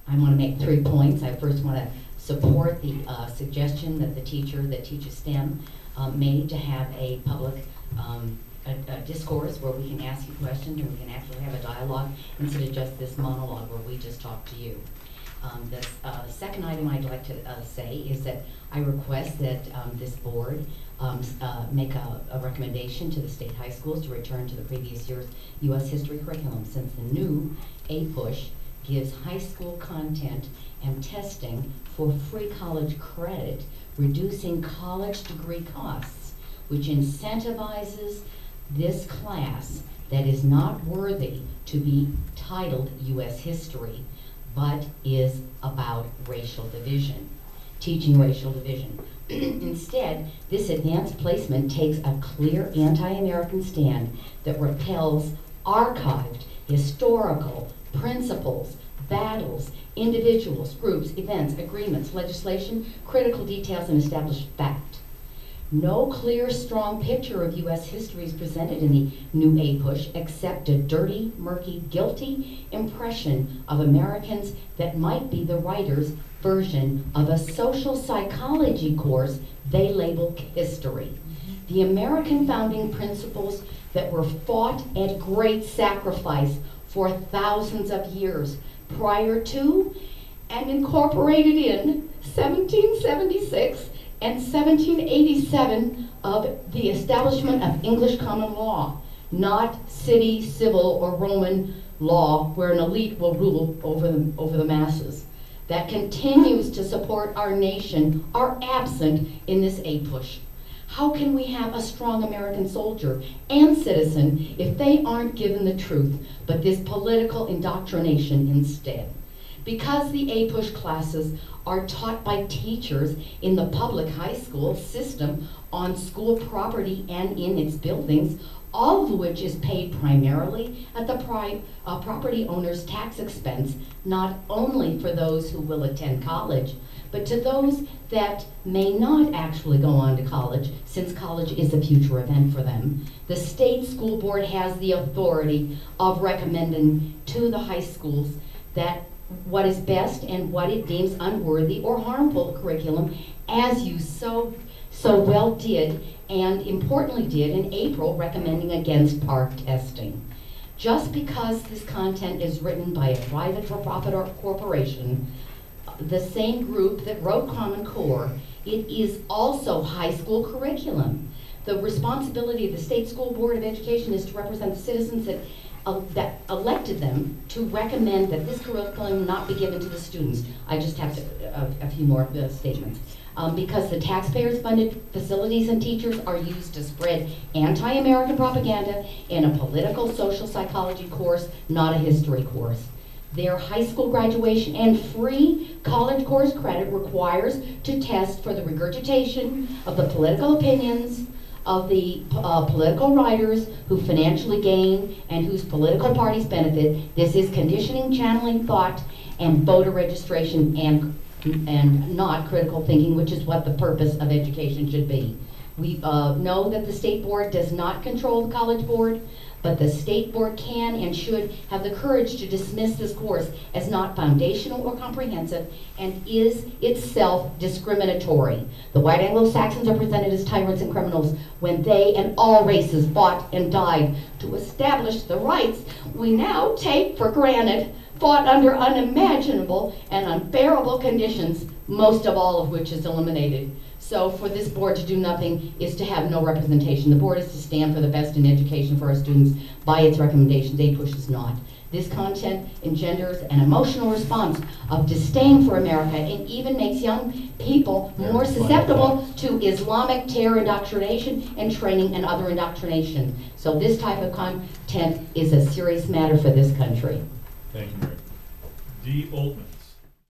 I want to make 3 points. I first want to support the suggestion that the teacher that teaches STEM made to have a public a discourse where we can ask you questions and we can actually have a dialogue instead of just this monologue where we just talk to you. The second item I'd like to say is that I request that this board make a recommendation to the state high schools to return to the previous year's U.S. history curriculum, since the new APUSH gives high school content and testing for free college credit, reducing college degree costs, which incentivizes this class that is not worthy to be titled U.S. history, but is about racial division, teaching racial division. Instead, this advanced placement takes a clear anti-American stand that repels archived historical principles, battles, individuals, groups, events, agreements, legislation, critical details, and established fact. No clear, strong picture of U.S. history is presented in the new APUSH except a dirty, murky, guilty impression of Americans that might be the writer's version of a social psychology course they label history. The American founding principles that were fought at great sacrifice for thousands of years prior to and incorporated in 1776 and 1787 of the establishment of English common law, not city, civil, or Roman law where an elite will rule over the masses, that continues to support our nation are absent in this APUSH. How can we have a strong American soldier and citizen if they aren't given the truth, but this political indoctrination instead? Because the APUSH classes are taught by teachers in the public high school system on school property and in its buildings, all of which is paid primarily at the property owner's tax expense, not only for those who will attend college, but to those that may not actually go on to college, since college is a future event for them. The state school board has the authority of recommending to the high schools that what is best and what it deems unworthy or harmful curriculum, as you so well did, and importantly did in April, recommending against PARCC testing. Just because this content is written by a private for-profit or corporation, the same group that wrote Common Core, it is also high school curriculum. The responsibility of the State School Board of Education is to represent the citizens that elected them to recommend that this curriculum not be given to the students. I just have a few more statements. Because the taxpayers funded facilities and teachers are used to spread anti-American propaganda in a political social psychology course, not a history course. Their high school graduation and free college course credit requires to test for the regurgitation of the political opinions of the political writers who financially gain and whose political parties benefit. This is conditioning, channeling thought, and voter registration and not critical thinking, which is what the purpose of education should be. We know that the state board does not control the college board, but the state board can and should have the courage to dismiss this course as not foundational or comprehensive and is itself discriminatory. The white Anglo-Saxons are presented as tyrants and criminals when they and all races fought and died to establish the rights we now take for granted, fought under unimaginable and unbearable conditions, most of all of which is eliminated. So for this board to do nothing is to have no representation. The board is to stand for the best in education for our students by its recommendations. APUSH is not. This content engenders an emotional response of disdain for America and even makes young people more susceptible to Islamic terror indoctrination and training and other indoctrination. So this type of content is a serious matter for this country. Thank you, Mary. Dee Oltman.